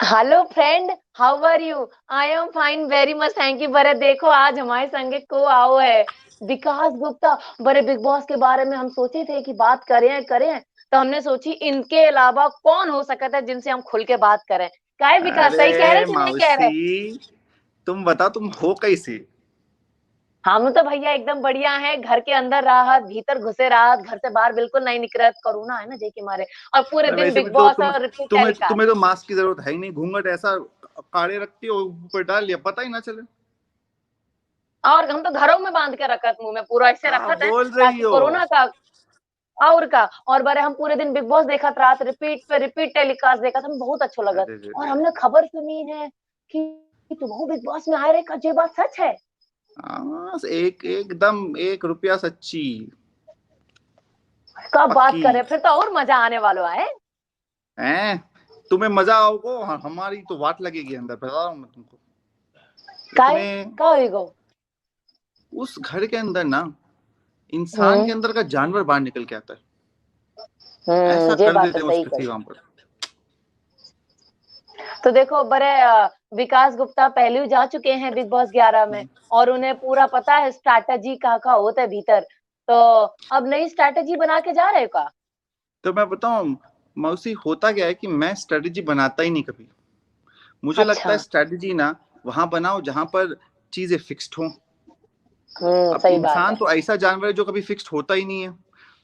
Hello friend, how are you? I am fine very much, thank you. बरे देखो, आज हमारे संगे को आओ है विकास गुप्ता। बड़े बिग बॉस के बारे में हम सोचे थे कि बात करें करें, तो हमने सोची इनके अलावा कौन हो सकता है जिनसे हम खुल के बात करें। क्या है विकास, सही कह रहे अरे कि नहीं कह मौसी, रहे? तुम बताओ तुम हो कैसे। हम तो भैया एकदम बढ़िया है। घर के अंदर राहत, भीतर घुसे राहत, घर से बाहर बिल्कुल नहीं निकल। कोरोना है ना जे के मारे, और पूरे अरे दिन वैसे बिग भी तो बॉस और रिपीट टेलीकास्ट। तुम्हें तो मास्क की जरूरत है ही नहीं। घूंघट ऐसा काढ़े रखती हो, ऊपर डाल लिया, पता ही ना चले। और हम तो घरों में बांध के रखत, मुंह में पूरा ऐसे क्या रखत है बोल रही ताकि हो। कोरोना का। और का और बारे हम पूरे दिन बिग बॉस देखत रात, रिपीट पे रिपीट टेलीकास्ट देखत, हमें बहुत अच्छा लगत। अरे रे और रे। हमने खबर सुनी है कि तुम बिग बॉस में आ रहे का, ये बात सच है? हाँ, एकदम 1 रुपया सच्ची। कब बात पक्की करें, फिर तो और मजा आने वाला है। है। तुम्हें मजा आओगे, हमारी तो वाट लगेगी अंदर, बता रहा हूँ मैं तुमको। काहे इतने का होई गो? उस घर के अंदर ना, इंसान के हम्म। अंदर का जानवर बाहर निकल के आता है। ऐसा ये कर बात तो देते हैं उस सही पृथ्वी कही। वहां पर। तो देखो बड़े विकास गुप्ता पहले ही जा चुके हैं बिग बॉस 11 में, और उन्हें पूरा पता है स्ट्रैटेजी का होता है भीतर। तो अब नई स्ट्रैटेजी बना के जा रहे हो का? तो मैं बताऊं मौसी, होता क्या है कि मैं स्ट्रेटेजी बनाता ही नहीं कभी। मुझे लगता अच्छा। है स्ट्रेटेजी ना वहां बनाओ जहां पर चीजें फिक्स्ड हों। अब सही बात इंसान है। तो ऐसा जानवर है जो कभी फिक्स्ड होता ही नहीं है।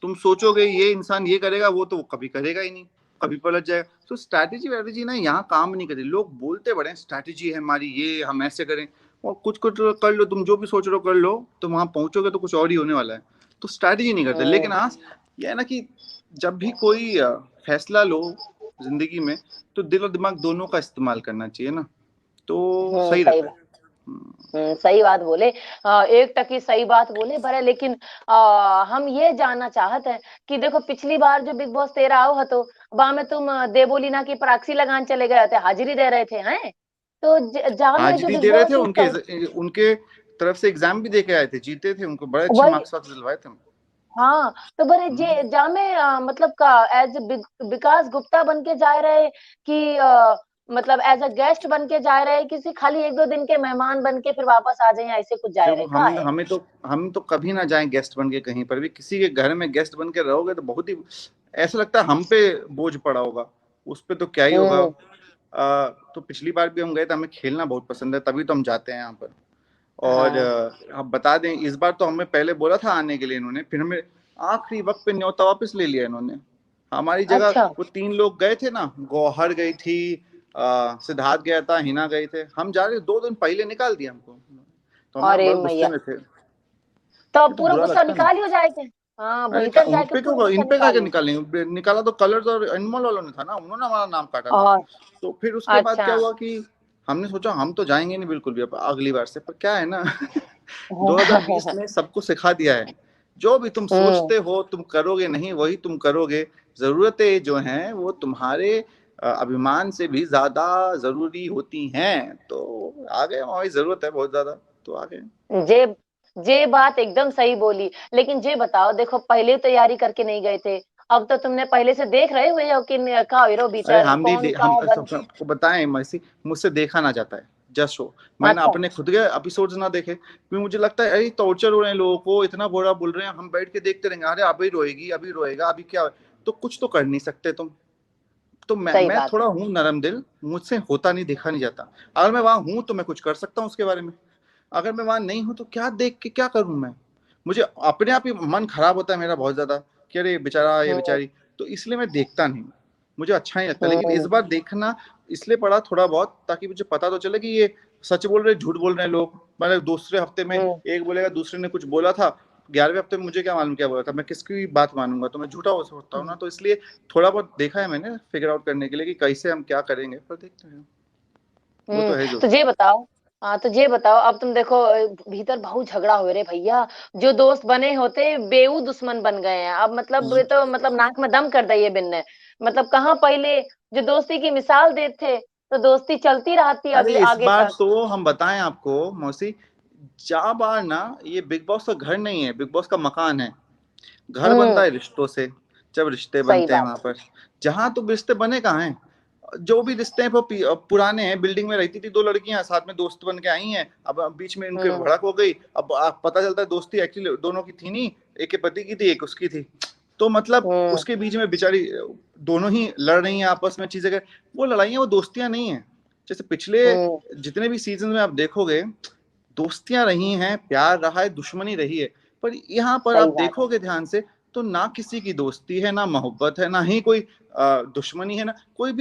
तुम सोचोगे ये इंसान ये करेगा, वो तो वो कभी करेगा ही नहीं, कभी पलट जाएगा। तो स्ट्रैटेजी वैटेजी ना यहाँ काम नहीं करती। लोग बोलते बड़े स्ट्रैटेजी है हमारी, ये हम ऐसे करें, और कुछ कुछ कर लो, तुम जो भी सोच रहे हो कर लो, तो वहां पहुंचोगे तो कुछ और ही होने वाला है। तो स्ट्रैटेजी नहीं करते। लेकिन हम्म। हाँ, यह है ना कि जब भी कोई फैसला लो जिंदगी में, तो दिल और दिमाग दोनों का इस्तेमाल करना चाहिए ना, तो सही सही रहता है। बात। सही बात बोले। एक टकी सही बात बोले बड़े, लेकिन हम ये जानना चाहते हैं कि देखो पिछली बार जो बिग बॉस 13 आओ हतो, बा में तुम देवोलीना की प्रॉक्सी लगान चले गए थे, हाजिरी दे रहे थे हैं। तो जा में जो हाजिरी बिग दे रहे बॉस थे, ने उनके उनके तरफ से एग्जाम भी दे के आए थे, जीते थे, उनको बड़े अच्छे वही। मार्क्स वार्क्स दिलवाए थे हम। हाँ, तो बड़े हम्म। जे जामे मतलब का एज विकास गुप्ता बन के जा रहे, कि मतलब एज अ गेस्ट बन के जा रहे, किसी खाली एक दो दिन के मेहमान बन के फिर वापस आ जाए, ऐसे कुछ जा देखो रहे का है? हम तो कभी ना जाएं गेस्ट बन के कहीं पर भी। किसी के घर में गेस्ट बन के रहोगे तो बहुत ही ऐसा लगता है हम पे बोझ पड़ा होगा। उस पे तो क्या ही होगा। हम्म। तो पिछली बार भी हम गए थे, हमें खेलना बहुत पसंद है, तभी तो हम जाते हैं यहाँ पर। और हाँ। अब बता दें, इस बार तो हमें पहले बोला था आने के लिए इन्होंने, फिर हमें आखिरी वक्त पे न्योता वापस ले लिया इन्होंने। हमारी जगह अच्छा। वो 3 लोग गए थे ना, गौहर गई थी, सिद्धार्थ गया था, हिना गए थे, हम जा रहे 2 दिन पहले निकाल दिया हमको। तो हम अरे बड़े गुस्से मैया, में थे। तो अब ये तो पूरा बुरा गुस्सा लगता है ना। निकाल ही हो जाएगा। हाँ, अरे भीतर उन जाके पे पूरा क्यों, इन गुस्सा पे का निकाल क्या लो। निकालेंगे, निकाला तो कलर्स और एनिमल वालों ने था ना, उन्होंने हमारा नाम काटा था। और तो फिर उसके बाद अच्छा। क्या हुआ कि हमने सोचा हम तो जाएंगे नहीं बिल्कुल भी अब अगली बार से। पर क्या है ना, 2020 ने सबको सिखा दिया है, जो भी तुम हम्म। सोचते हो तुम करोगे नहीं, वही तुम करोगे। जरूरतें जो हैं वो तुम्हारे अभिमान से भी ज्यादा जरूरी होती हैं। तो आ गए, हमारी जरूरत है बहुत ज्यादा, तो आ गए। जे जे बात एकदम सही बोली, लेकिन जे बताओ, देखो पहले तैयारी करके नहीं गए थे। अब तो तुमने पहले से देख रहे हुए हो कि का हीरो अरे भीतर कौन का हम बन। सबको बताएं मसी, मुझसे देखा ना जाता है जस्ट शो। मैंने अच्छा। अपने खुद के एपिसोड्स ना देखे, क्योंकि मुझे लगता है अरे टॉर्चर हो रहे हैं लोगों को, इतना बुरा बोल रहे हैं, हम बैठ के देखते रहेंगे, अरे अभी रोएगी, अभी रोएगा, अभी क्या तो कुछ तो कर नहीं सकते तुम। तो सही मैं बात थोड़ा है। हूँ नरम दिल, मुझसे होता नहीं, देखा नहीं जाता। अगर मैं वहां हूं तो मैं कुछ कर सकता हूँ उसके बारे में। अगर मैं वहां नहीं हूं तो क्या देख के क्या करूं मैं। मुझे अपने आप ही मन खराब होता है मेरा बहुत ज्यादा, कि अरे बेचारा ये हम्म। बेचारी। तो इसलिए मैं देखता नहीं, मुझे अच्छा नहीं लगता। लेकिन इस हम्म। बार देखना इसलिए पड़ा थोड़ा बहुत, ताकि मुझे पता तो चले कि ये सच बोल रहे झूठ बोल रहे हैं लोग। मैंने दूसरे हफ्ते में हम्म। एक बोलेगा, दूसरे ने कुछ बोला था, 11वें हफ्ते में मुझे क्या मालूम क्या बोला था, मैं किसकी बात मानूंगा, तो मैं झूठा हो सकता हूँ ना। तो इसलिए थोड़ा बहुत देखा है मैंने, फिगर आउट करने के लिए कि कैसे हम क्या करेंगे, पर देखते हैं। वो तो है जो। तो ये बताओ। हाँ, तो ये बताओ, अब तुम देखो भीतर बहुत झगड़ा हो रहे भैया। जो दोस्त बने होते बेऊ दुश्मन बन गए हैं अब, मतलब ये तो मतलब नाक में दम कर दिए बिनने। मतलब कहाँ पहले जो दोस्ती की मिसाल देते, तो दोस्ती चलती रहती अरे अगले इस आगे बार तक। तो हम बताएं आपको मौसी, जा बार ना, ये बिग बॉस का घर नहीं है, बिग बॉस का मकान है। घर बनता हम्म। है रिश्तों से, जब रिश्ते सही बनते हैं बात वहां है। पर। जहां तो रिश्ते बने कहाँ हैं, जो भी रिश्ते हैं वो पुराने हैं। बिल्डिंग में रहती थी दो लड़कियां, साथ में दोस्त बन के आई हैं, अब बीच में उनके हम्म। भड़क हो गई। अब पता चलता है दोस्ती एक्चुअली दोनों की थी नहीं, एक के पति की थी, एक उसकी थी। तो मतलब हम्म। उसके बीच में बेचारी दोनों ही लड़ रही हैं आपस में चीजें कर, वो लड़ाइयाँ वो दोस्तियां नहीं है। जैसे पिछले हम्म। जितने भी सीजन में आप देखोगे, दोस्तियां रही हैं, प्यार रहा है, दुश्मनी रही है। पर यहाँ पर सही आप बात है। देखोगे ध्यान से, तो ना किसी की दोस्ती है, ना मोहब्बत है, ना ही कोई दुश्मनी है, ना कोई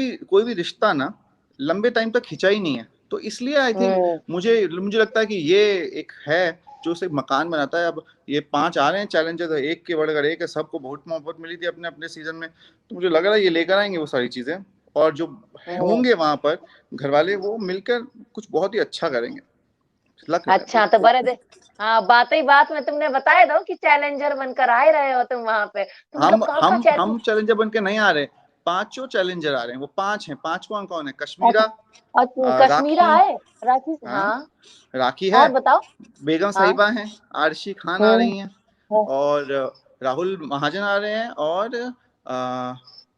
भी रिश्ता ना लंबे टाइम तक खिंचा ही नहीं है। तो इसलिए आई थिंक हम्म। मुझे मुझे लगता है कि ये एक है जो उसे मकान बनाता है। अब ये 5 आ रहे हैं चैलेंजर, एक के बढ़कर एक है, सबको बहुत मोहब्बत मिली थी अपने अपने सीजन में। तो मुझे लग रहा है ये लेकर आएंगे वो सारी चीजें, और जो हम्म। होंगे वहां पर घर वाले, वो मिलकर कुछ बहुत ही अच्छा करेंगे। लग रहा है अच्छा तो बड़े दे। हाँ, बात ही बात में तुमने बताया दो कि चैलेंजर बनकर आ ही रहे हो तुम वहां पे, तो मतलब हम काका हम चैलेंज। हम चैलेंजर बन के नहीं आ रहे, 5 चैलेंजर आ रहे हैं। वो 5 हैं, 5 कौन कौन है? कश्मीरा, अच्छा। अच्छा, कश्मीरा राखी, है। राखी, हाँ हाँ। राखी है, और बताओ। बेगम हाँ। साहिबा हैं, आरशी खान आ हम्म। रही हैं, और राहुल महाजन आ रहे हैं, और अ,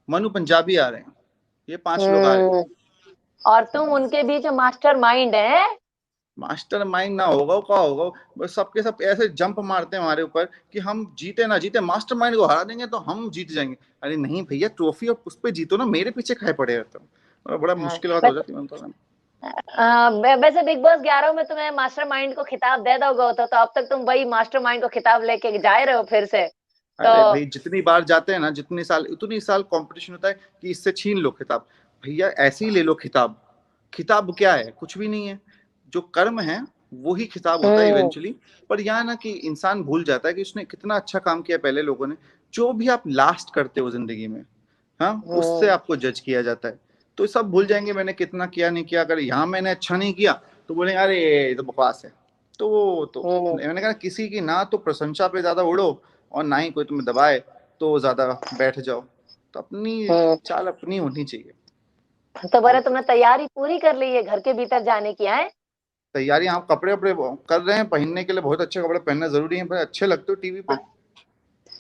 मनु पंजाबी आ रहे हैं। ये 5 लोग आ रहे हैं। हम्म। और तुम उनके बीच मास्टर माइंड है। मास्टर माइंड ना होगा वो क्या होगा, बस सबके सब ऐसे जंप मारते हैं हमारे ऊपर कि हम जीते ना जीते, मास्टर माइंड को हरा देंगे तो हम जीत जाएंगे। अरे नहीं भैया, ट्रॉफी और उस पे जीतो ना, मेरे पीछे खाए पड़े रहते हो। और बड़ा हाँ, मुश्किल बात हो वैसे जाती है मतलब। वैसे बिग बॉस 11 में तुम्हें मास्टर माइंड को खिताब दे दोगे तो अब तक तुम वही मास्टर माइंड को खिताब लेके जा रहे हो फिर से। तो अरे भाई, जितनी बार जाते हैं ना, जितनी साल उतनी साल कंपटीशन होता है कि इससे छीन लो खिताब। भैया ऐसे ही ले लो खिताब। खिताब क्या है? कुछ भी नहीं है। जो कर्म है वो ही खिताब होता है हम्म। इवेंचुअली। पर यहाँ ना कि इंसान भूल जाता है कि उसने कितना अच्छा काम किया पहले लोगों ने। जो भी आप लास्ट करते हो जिंदगी में, हाँ, उससे हम्म। आपको जज किया जाता है। तो सब भूल जाएंगे मैंने कितना किया नहीं किया। अगर यहाँ मैंने अच्छा नहीं किया तो बोलेंगे अरे ये तो बकवास है। तो हम्म। मैंने कहा किसी की ना तो प्रशंसा पे ज्यादा उड़ो, और ना ही कोई तुम्हें दबाए तो ज्यादा बैठ जाओ। तो अपनी हम्म। चाल अपनी होनी चाहिए। तो और बड़े तुमने तैयारी पूरी कर ली है घर के भीतर जाने की है। तैयारी, आप कपड़े वपड़े कर रहे हैं पहनने के लिए। बहुत अच्छे कपड़े पहनना जरूरी है, पर अच्छे लगते हो टीवी पे, है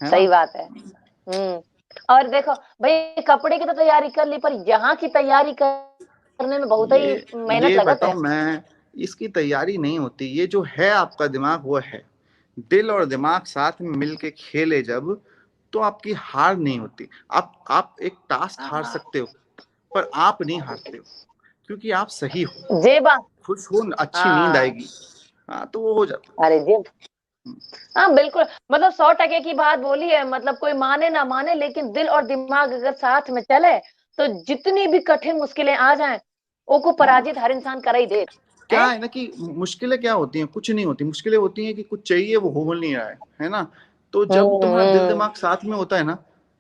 ना। सही बात है। हम्म। और देखो भाई, कपड़े की तो तैयारी कर ली, पर यहाँ की तैयारी करने में बहुत ही ये मेहनत ये लगत है। बताऊं मैं, इसकी तैयारी नहीं होती। ये जो है आपका दिमाग, वो है। दिल और दिमाग साथ में मिलके खेले जब, तो आपकी हार नहीं होती। आप एक टास्क हार सकते हो, पर आप नहीं हारते हो, क्योंकि आप सही हो, जेबा। खुश हो, अच्छी नींद हाँ। आएगी। हाँ, तो वो हो जाता अरे जेब। है। हाँ बिल्कुल, मतलब 100 टके की बात बोली है। मतलब कोई माने ना माने, लेकिन दिल और दिमाग अगर साथ में चले तो जितनी भी कठिन मुश्किलें आ जाएं, वो पराजित हर इंसान कर ही दे। क्या है। है ना कि मुश्किलें क्या होती हैं? कुछ नहीं होती। मुश्किलें होती हैं कि कुछ चाहिए वो हो नहीं रहा है ना। तो जब तुम्हारा दिल हम्म। दिमाग साथ में होता है ना,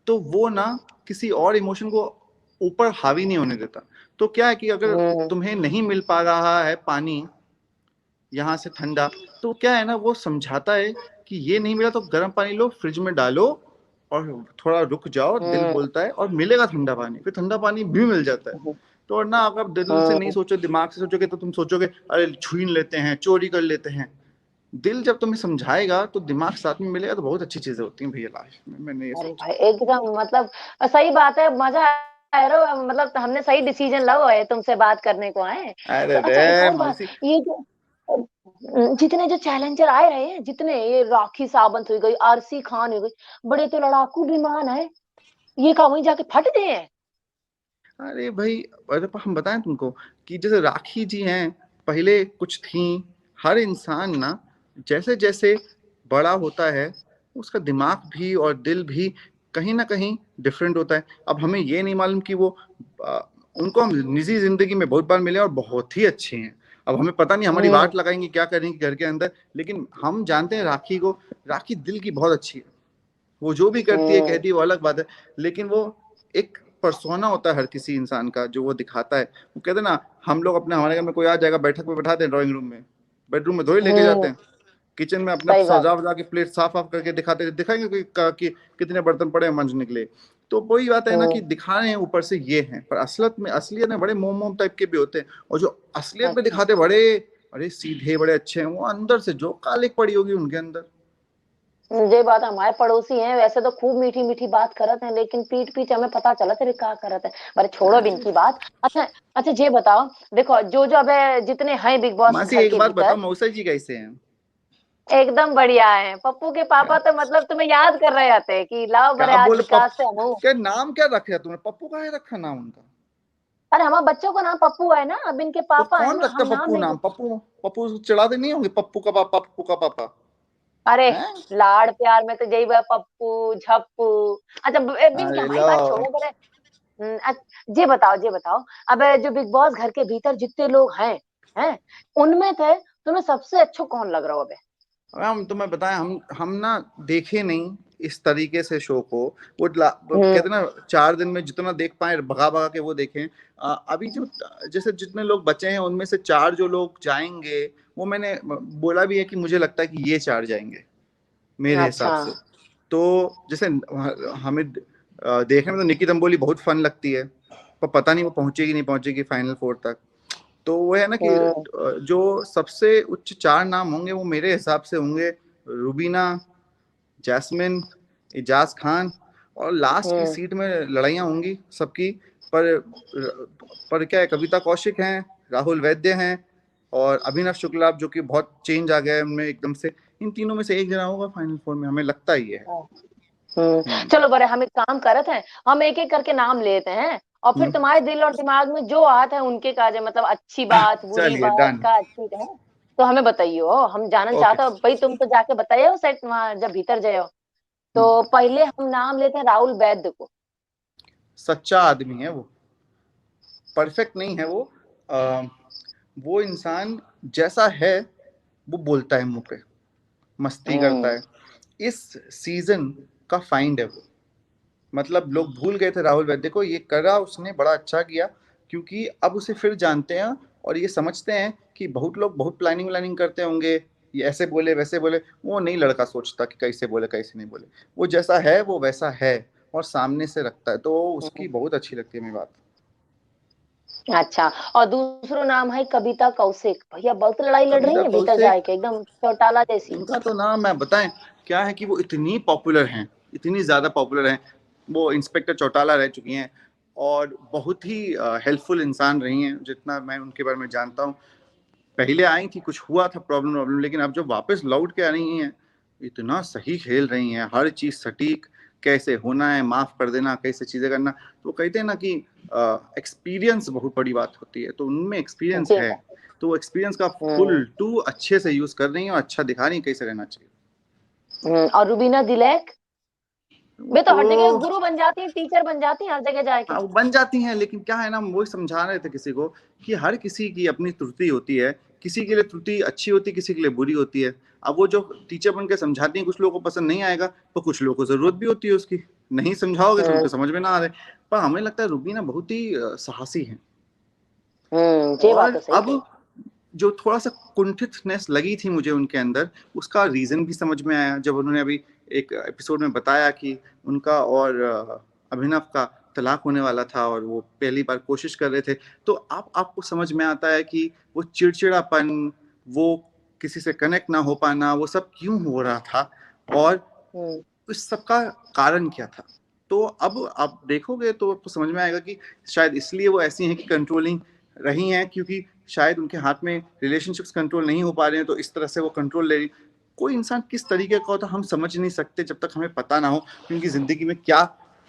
तो वो ना किसी और इमोशन को ऊपर हावी नहीं होने देता। तो क्या है कि अगर हम्म। तुम्हें नहीं मिल पा रहा है पानी यहाँ से ठंडा, तो क्या है ना, वो समझाता है कि ये नहीं मिला तो गर्म पानी लो, फ्रिज में डालो, और थोड़ा रुक जाओ, दिल हम्म। बोलता है, और मिलेगा ठंडा पानी। फिर ठंडा पानी भी मिल जाता है। तो और ना, अगर दिल से नहीं हम्म। सोचो, दिमाग से सोचोगे, तो तुम सोचोगे अरे छीन लेते हैं, चोरी कर लेते हैं। दिल जब तुम्हें समझाएगा तो दिमाग साथ में मिलेगा, तो बहुत अच्छी चीजें होती हैं भैया लाइफ में। मैंने ये अरे सोचा। भाई एकदम मतलब सही बात है, मजा आ रहा है। मतलब हमने सही डिसीजन लो है, तुमसे बात करने को आए। अरे तो रे अच्छा, एक और बात, मौसी। ये जो जितने जो चैलेंजर आए रहे हैं, जितने ये राखी सावंत हो गई, आरसी खान हो गई, बड़े तो लड़ाकू विमान है, ये का वहीं जाके फट गए हैं। अरे भाई, अरे हम बताएं तुमको कि जैसे राखी जी हैं, पहले कुछ थी। हर इंसान ना जैसे जैसे बड़ा होता है, उसका दिमाग भी और दिल भी कहीं ना कहीं डिफरेंट होता है। अब हमें ये नहीं मालूम कि वो आ, उनको हम निजी जिंदगी में बहुत बार मिले और बहुत ही अच्छे हैं। अब हमें पता नहीं, हमारी हम्म। वाट लगाएंगे क्या करेंगे घर के अंदर, लेकिन हम जानते हैं राखी को। राखी दिल की बहुत अच्छी है। वो जो भी करती है हम्म। कहती है वो अलग बात है, लेकिन वो एक परसोना होता है हर किसी इंसान का जो वो दिखाता है। वो कहते हैं ना, हम लोग अपने हमारे घर में कोई आ जाएगा, बैठक में बैठाते हैं, ड्राइंग रूम में, बेडरूम में थोड़ी लेके जाते हम्म। हैं। किचन में अपना सही बात। सजा वजा के प्लेट साफ साफ करके दिखाते हैं, दिखाएंगे कि कितने बर्तन पड़े हैं मांजने के लिए। तो वही बात है ना कि हम्म। दिखा रहे हैं ऊपर से ये है, पर असलियत में बड़े मोम मोम टाइप के भी होते हैं। और जो असलियत में अच्छा। दिखाते बड़े, अरे सीधे बड़े अच्छे हैं, वो अंदर से जो कालिक पड़ी होगी उनके अंदर। ये बात हमारे पड़ोसी हैं, वैसे तो खूब मीठी मीठी बात करत हैं, लेकिन पीठ पीछे हमें पता चला तेरे क्या करत है। पर छोड़ो अब इनकी बात। अच्छा, अच्छा ये बताओ, देखो जो जो अब जितने हैं बिग बॉस मासी घर एक के बात बताओ, भीतर, मौसा जी कैसे हैं? एकदम बढ़िया है। पप्पू के पापा तो मतलब तुम्हें याद कर रहे आते कि लाओ बड़े क्या आज बोले विकास से हम। क्या नाम क्या रखे तुमने? पप्पू का है रखा नाम उनका? अरे हमारे बच्चों का नाम पप्पू है ना, अब इनके तो पापा है कौन ना, रखता हम नाम पप्पू नहीं। नाम? पप्पू पप्पू चिढ़ाते नहीं होंगे, पप्पू का पापा, पप्पू का पापा? अरे हैं? लाड़ प्यार में तो यही हुआ, पप्पू झप्पू। अच्छा इनकी अरे हमारी लो। बात छोड़ो बड़े। ये बताओ, अब जो बिग बॉस घर के भीतर जितने लोग हैं उनमें थे, तुम्हें सबसे अच्छा कौन लग रहा हो अबे? अब हम तुम्हें बताएं, हम ना देखे नहीं इस तरीके से शो को। वो कहते हम्म। ना 4 दिन में जितना देख पाए भगा भगा के वो देखें। अभी जो जैसे जितने लोग बचे हैं उनमें से 4 जो लोग जाएंगे, वो मैंने बोला भी है कि मुझे लगता है कि ये 4 जाएंगे मेरे हिसाब अच्छा। से। तो जैसे हमें देखने में तो निकी दम्बोली बहुत फन लगती है, पर पता नहीं वो पहुंचेगी नहीं पहुंचेगी फाइनल 4 तक। तो वो है ना कि हम्म। जो सबसे उच्च 4 नाम होंगे वो मेरे हिसाब से होंगे रूबीना, जैस्मिन, इजाज खान, और लास्ट की हम्म। सीट में लड़ाइयाँ होंगी सबकी। पर पर क्या है, कविता कौशिक हैं, राहुल वैद्य हैं, और अभिनव शुक्ला, जो कि बहुत चेंज आ गया है उनमें एकदम से। इन तीनों में से एक जना होगा फाइनल 4 में, हमें लगता ही है। हम्म। चलो बड़े, हम एक काम करते हैं, हम एक एक करके नाम लेते हैं, और फिर हम्म। तुम्हारे दिल और दिमाग में जो आता है उनके काजे, मतलब अच्छी बात बुरी चलिए बात डन। का अच्छी है, तो हमें बताइयो, हम जानना ओके। चाहते हो भाई, तुम तो जाके बताइए हो सेट वहां जब भीतर जाओ। हम्म। तो पहले हम नाम लेते हैं राहुल वैद्य को। सच्चा आदमी है वो, परफेक्ट नहीं है वो। आ, वो इंसान जैसा है वो बोलता है मुंह पे, मस्ती करता हम्म। है। इस सीजन का फाइंड है वो। मतलब लोग भूल गए थे राहुल वैद्य को, ये करा उसने बड़ा अच्छा किया, क्योंकि अब उसे फिर जानते हैं और ये समझते हैं कि बहुत लोग बहुत प्लानिंग व्लानिंग करते होंगे, ये ऐसे बोले वैसे बोले। वो नहीं, लड़का सोचता कि कैसे बोले कैसे नहीं बोले। वो जैसा है वो वैसा है, और सामने से रखता है, तो उसकी बहुत अच्छी लगती है मेरी बात। अच्छा, और दूसरो नाम है कविता कौशिक। भैया बहुत लड़ाई लड़ कविता रही है भीतर कौशिक, जाके, एकदम चौटाला जैसी। इनका तो नाम मैं बताएं क्या है कि वो इतनी पॉपुलर हैं, इतनी ज़्यादा पॉपुलर हैं। वो इंस्पेक्टर चौटाला रह चुकी हैं, और बहुत ही हेल्पफुल इंसान रही हैं जितना मैं उनके बारे में जानता हूँ। पहले आई थी, कुछ हुआ था प्रॉब्लम प्रॉब्लम, लेकिन अब जब वापस लौट के आ रही हैं, इतना सही खेल रही हैं, हर चीज़ सटीक, कैसे होना है माफ़ कर देना, कैसे चीज़ें करना। तो कहते हैं ना कि एक्सपीरियंस बहुत बड़ी बात होती है, तो उनमें एक्सपीरियंस जी है। है। तो एक्सपीरियंस का हम्म। फुल टू अच्छे से यूज़ कर रही हैं, और अच्छा दिखा रही हैं कैसे रहना चाहिए। और रुबीना दिलैक, वो वे तो तो हर जगह गुरु बन जाती है, टीचर बन जाती है हर जगह जाके। हाँ, वो बन जाती हैं, लेकिन क्या है ना, हम वही समझा रहे थे किसी को कि हर किसी की अपनी त्रुटि होती है। किसी के लिए त्रुटि अच्छी होती है, किसी के लिए बुरी होती है। अब वो जो टीचर बन के समझाती हैं, कुछ लोगों को पसंद नहीं आएगा, तो कुछ लोगों को जरूरत भी होती है उसकी। नहीं समझाओगे तो उनको हम्म। समझ में ना आ रहे। पर हमें लगता है रूबीना बहुत ही साहसी है। ये बात और तो सही अब कही। जो थोड़ा सा कुंठितनेस लगी थी मुझे उनके अंदर, उसका रीजन भी समझ में आया जब उन्होंने अभी एक एपिसोड में बताया कि उनका और अभिनव का तलाक होने वाला था, और वो पहली बार कोशिश कर रहे थे। तो आपको समझ में आता है कि वो चिड़चिड़ापन, वो किसी से कनेक्ट ना हो पाना, वो सब क्यों हो रहा था, और हम्म। इस सब का कारण क्या था। तो अब आप देखोगे तो आपको समझ में आएगा कि शायद इसलिए वो ऐसी हैं कि कंट्रोलिंग रही हैं, क्योंकि शायद उनके हाथ में रिलेशनशिप्स कंट्रोल नहीं हो पा रहे हैं, तो इस तरह से वो कंट्रोल ले रही। कोई इंसान किस तरीके का होता हम समझ नहीं सकते जब तक हमें पता ना हो कि उनकी जिंदगी में क्या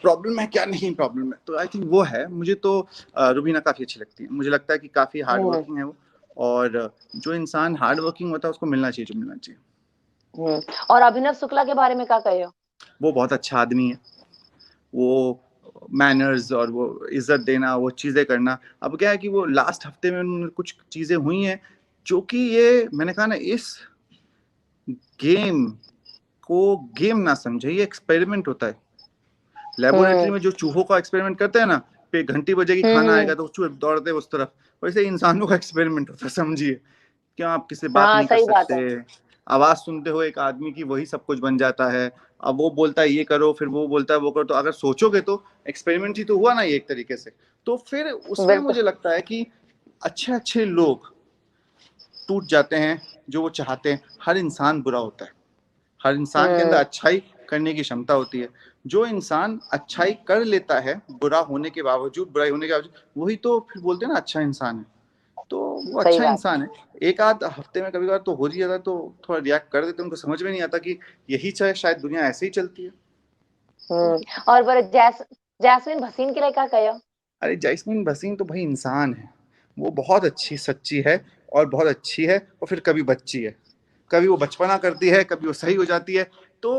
प्रॉब्लम है क्या नहीं प्रॉब्लम है। तो आई थिंक वो है। मुझे तो रुबीना काफी अच्छी लगती है, मुझे लगता है कि काफी हार्ड हम्म। वर्किंग है वो। और जो इंसान हार्ड वर्किंग होता है उसको मिलना चाहिए जो मिलना चाहिए। हम्म। और अभिनव शुक्ला के बारे में क्या कहे हो? वो बहुत अच्छा आदमी है। वो मैनर्स और वो इज्जत देना, वो चीज़ें करना। अब क्या है कि वो लास्ट हफ्ते में उन्होंने कुछ चीज़ें हुई हैं जो कि ये मैंने कहा ना, इस गेम को गेम ना समझे, ये एक्सपेरिमेंट होता है। लेबोरेटरी हम्म। में जो चूहों का एक्सपेरिमेंट करते हैं ना, पे घंटी बजेगी खाना हम्म। आएगा तो चूहे दौड़ते हैं उस तरफ, वैसे इंसानों का एक्सपेरिमेंट होता है, समझिए। क्या आप किसी से बात हाँ नहीं कर सही बात सकते, है। आवाज सुनते हो एक आदमी की वही सब कुछ बन जाता है। अब वो बोलता है ये करो, फिर वो बोलता है वो करो, तो अगर सोचोगे तो एक्सपेरिमेंट ही तो हुआ ना ये एक तरीके से। तो फिर उसमें बिल्कुल। मुझे लगता है कि अच्छे अच्छे लोग टूट जाते हैं जो वो चाहते हैं। हर इंसान बुरा होता है, हर इंसान के अंदर अच्छाई करने की क्षमता होती है। जो इंसान अच्छाई कर लेता है बुरा होने के बावजूद, बुराई होने के बावजूद, वही तो फिर बोलते हैं ना अच्छा इंसान है। तो वो सही अच्छा बात। इंसान है। एक आध हफ्ते में कभी कभार तो हो ही जाता है, तो थोड़ा रिएक्ट कर देते, उनको समझ में नहीं आता कि यही चाहे शायद दुनिया ऐसे ही चलती है। तो और पर जैस्मिन भसीन के लिए क्या कहो? अरे जैस्मिन भसीन तो भाई इंसान है, वो बहुत अच्छी सच्ची है और बहुत अच्छी है, और फिर कभी बच्ची है, कभी वो बचपना करती है, कभी वो सही हो जाती है। तो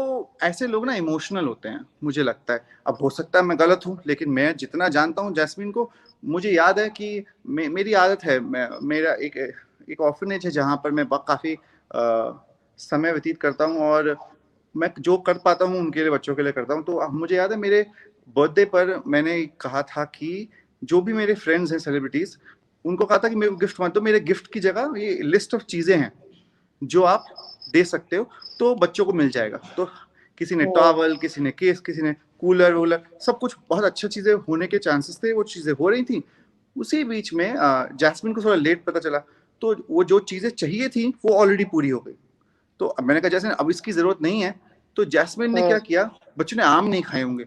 ऐसे लोग ना इमोशनल होते हैं मुझे लगता है। अब हो सकता है मैं गलत हूँ, लेकिन मैं जितना जानता हूँ जैस्मिन को, मुझे याद है कि मेरी आदत है, मेरा एक ऑर्फनेज है जहाँ पर मैं काफ़ी समय व्यतीत करता हूँ, और मैं जो कर पाता हूँ उनके लिए, बच्चों के लिए करता हूँ। तो मुझे याद है मेरे बर्थडे पर मैंने कहा था कि जो भी मेरे फ्रेंड्स हैं सेलिब्रिटीज, उनको कहा था कि मेरे को गिफ्ट मत दो, मेरे गिफ्ट की जगह ये लिस्ट ऑफ चीजें हैं जो आप दे सकते हो, तो बच्चों को मिल जाएगा। तो किसी ने टॉवल, किसी ने केस, किसी ने कूलर वूलर, सब कुछ बहुत अच्छा चीजें होने के चांसेस थे, वो चीजें हो रही थी। उसी बीच में जैस्मिन को थोड़ा लेट पता चला, तो वो जो चीजें चाहिए थी वो ऑलरेडी पूरी हो गई। तो अब मैंने कहा जैस्मिन अब इसकी जरूरत नहीं है। तो जैस्मिन ने क्या किया, बच्चों ने आम नहीं खाए होंगे,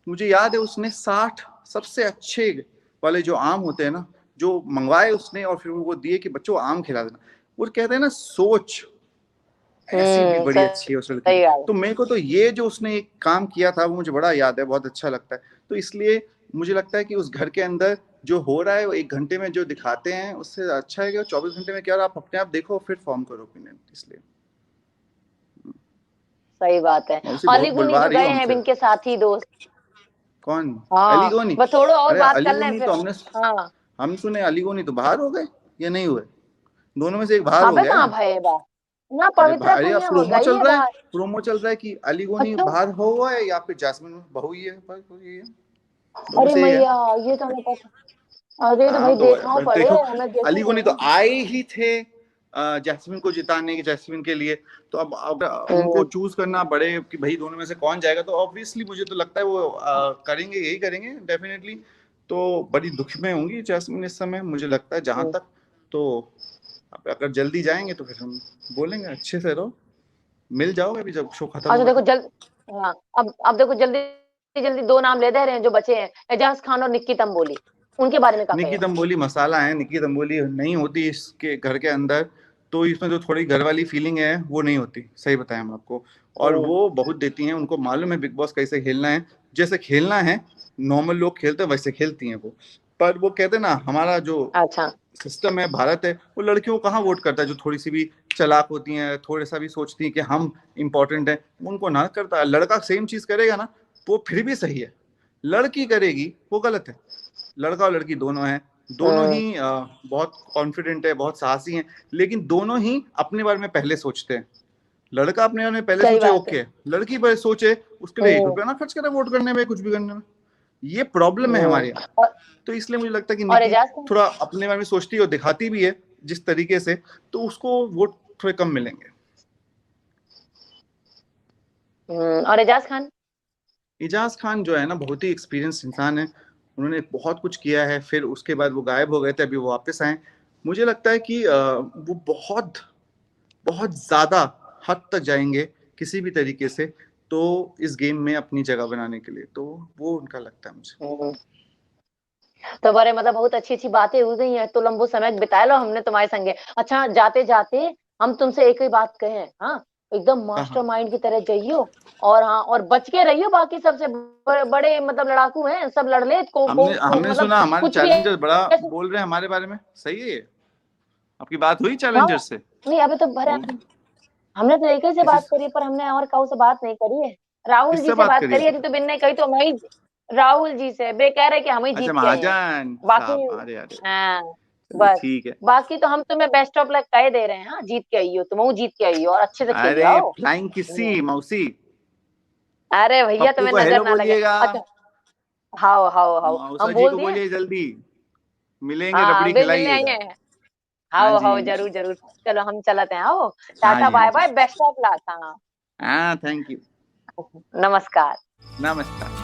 मुझे याद है उसने 60 सबसे अच्छे वाले जो आम होते हैं ना, जो मंगवाए उसने, और फिर वो दिए कि बच्चों आम खिला देना। वो कहते हैं ना सोच ऐसी भी बड़ी अच्छी है उस लड़की की। सही बात। तो मेरे को तो ये जो उसने एक काम किया था वो मुझे बड़ा याद है, बहुत अच्छा लगता है। तो इसलिए मुझे लगता है कि उस घर के अंदर जो हो रहा है वो 1 घंटे में जो दिखाते हैं उससे अच्छा है कि 24 घंटे में क्या, आप अपने आप देखो फिर फॉर्म करो ओपिनियन। इसलिए सही बात है। मौसी बहुत अलीगुनी बुलवा तो रही हो गए हैं हमसे। इनके साथी दोस्त। कौन? हाँ, अलीगोनी? बस थोड़ा और अरे बात कर लें अलीगोनी फिर। तो हाँ। हम सुने अलीगोनी तो बाहर हो गए या नहीं हुए, दोनों में से एक बाहर हो अबे गया कहाँ है। भय बा, ना पवित्रा अरे कहीं अब है, वो प्रोमो गई चल है रहा है, बाहर। प्रोमो चल रहा है कि अलीगोनी अच्छा। बाहर हो हुआ है या फिर जैस्मिन बहु ही है, बस वही है, दो में अरे से ही है। मैया, ये तो हमें पता। अरे तो हाँ भाई तो देखना पर पड़े, देखो, हमें देखूंगा अलीगोनी तो ना। आए ही थे जैस्मिन को जिताने के, जैस्मिन के लिए। तो अब अगर उनको हम्म। चूज करना पड़े कि भाई दोनों में से कौन जाएगा, तो ऑब्वियसली मुझे तो लगता है वो करेंगे, यही करेंगे डेफिनेटली। तो बड़ी दुख में होंगी जैस्मिन इस समय, मुझे लगता है जहां तक। तो अब अगर जल्दी जाएंगे तो फिर हम बोलेंगे अच्छे से रहो, मिल जाओगे अभी जब शो खत्म अच्छा होगा देखो तो। जल्द। हाँ। अब देखो जल्दी जल्दी दो नाम ले दे रहे हैं जो बचे हैं, एजाज खान और निक्की तंबोली। उनके बारे में क्या निकी कहो? तंबोली मसाला है, निकी तंबोली नहीं होती इसके घर के अंदर, तो इसमें जो थोड़ी घर वाली फीलिंग है वो नहीं होती, सही बताएं हम आपको। और हम्म। वो बहुत देती हैं, उनको मालूम है बिग बॉस कैसे खेलना है, जैसे खेलना है नॉर्मल लोग खेलते हैं वैसे खेलती हैं वो। पर वो कहते हैं ना, हमारा जो अच्छा। सिस्टम है भारत है, वो लड़कियों को कहाँ वोट करता है, जो थोड़ी सी भी चालाक होती हैं, थोड़ा सा भी सोचती हैं कि हम इंपॉर्टेंट है, उनको ना करता है। लड़का सेम चीज करेगा ना, वो फिर भी सही है, लड़की करेगी वो गलत है। लड़का और लड़की दोनों हैं, दोनों हम्म। ही बहुत कॉन्फिडेंट है, बहुत साहसी हैं, लेकिन दोनों ही अपने बारे में पहले सोचते हैं। लड़का अपने बारे में पहले सही सोचे बात है। ओके, लड़की पहले सोचे, उसके लिए एक हम्म। रुपया ना खर्च करे वोट करने में, कुछ भी करने में। ये प्रॉब्लम है हमारे यहाँ। और तो इसलिए मुझे लगता है कि निकी एजाज खान। थोड़ा अपने बारे में सोचती है और दिखाती भी है जिस तरीके से, तो उसको वोट थोड़े कम मिलेंगे। और एजाज खान। इजाज खान जो है ना, बहुत ही एक्सपीरियंस इंसान है, उन्होंने बहुत कुछ किया है, फिर उसके बाद वो गायब हो गए थे, अभी वो वापस आए। मुझे लगता है कि वो बहुत बहुत ज्यादा हद तक जाएंगे किसी भी तरीके से, तो इस गेम में अपनी जगह बनाने के लिए, तो वो उनका लगता है मुझे। हम्म। तो बड़े मतलब बहुत अच्छी अच्छी बातें हो गई हैं, तो लंबो समय बिताए लो हमने तुम्हारे संगे। अच्छा जाते जाते हम तुमसे एक ही बात कहें, हाँ, एकदम हाँ हाँ। मास्टरमाइंड की तरह जाइयो। और हाँ, और बच के रहियो, बाकी सबसे बड़े मतलब लड़ाकू हैं, सब लड़ ले हमने को हमने मतलब सुना हमारे कुछ भी चैलेंजर बड़ा ऐसे। बोल रहे हैं हमारे बारे में, सही है ये? आपकी बात हुई हाँ। चैलेंजर से? नहीं अभी तो भरा। वो हमने तो एक ही से किसी बात करी, पर हमने और काऊ से बात नहीं करी है। राहुल जी किससे से बात बात करी करी अभी है, तक? तो बिन ने कही तो मैं राहुल जी से बे कह रहे कि हम ही अच्छा जीत के आए हैं। महाजन बाकी। साहब, अरे अरे, हाँ। चलिए बस। ठीक है। बाकी तो हम तुम्हें बेस्ट ऑफ लक कह दे रहे हैं, हाँ, जीत के आई हो तुम, जीत के आई हो और अच्छे से खेलियो अरे आओ। फ्लाइंग किसी मौसी, अरे भैया पप्पू तुम्हें को नजर हेलो ना लगे। बोलिएगा, अच्छा। हाओ हाओ हाओ मौसा हम जी बोल को दिए। बोलिए जल्दी, मिलेंगे, हाँ रबड़ी वे मिलने आई खिलाइएगा। हैं। हाँ हाओ जी, हाओ जरूर जरूर। चलो हम चलते हैं, आओ। हाँ टाटा जी, हाँ बाय जी, बाय, बेस्ट ऑफ लक। हाँ। हाँ थैंक यू, नमस्कार। नमस्कार।